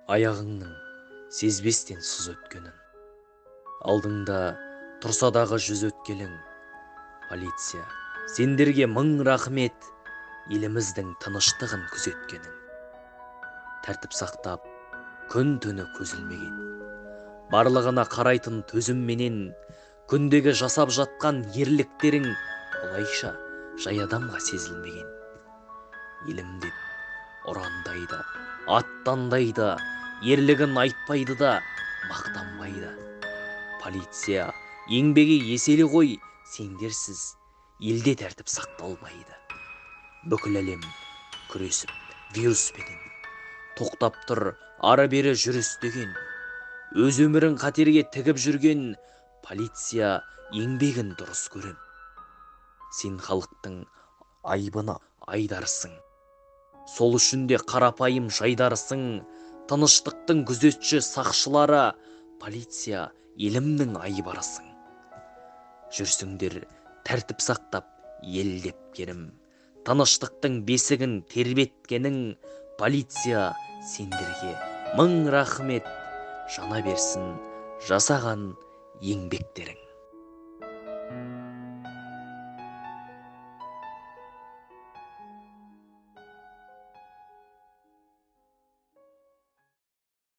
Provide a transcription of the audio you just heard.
аяғыңның сезбестен сыз өткенін, алдыңда тұрса дағы жүз өткелің. Полиция, сендерге мың рахмет, еліміздің тыныштығын күзеткенің. Тәртіп сақтап, күн түні көзілмеген, барлығына қарайтын төзімменен, күндегі жасап жатқан ерліктерің бұлайша жай адамға сезілмеген. Елім деп ұрандайды, аттандайды, ерлігін айтпайды да, мақтанбайды. Полиция, еңбегі еселі ғой, сендерсіз елде тәртіп сақталмайды. Бүкіл әлем күресіп вируспенен, тоқтап тұр ары-бері жүрістеген, өз өмірін қатерге тігіп жүрген полиция еңбегін дұрыс көрем. Сен халықтың айбыны айдарсың, сол үшін де қарапайым жайдарсың. Тыныштықтың күзетші сақшылары, полиция елімнің айбарысың. Жүрсіңдер тәртіп сақтап ел деп керім, тыныштықтың бесігін тербеткенің. Полиция, сендерге мың рахмет, жана берсін жасаған еңбектерің.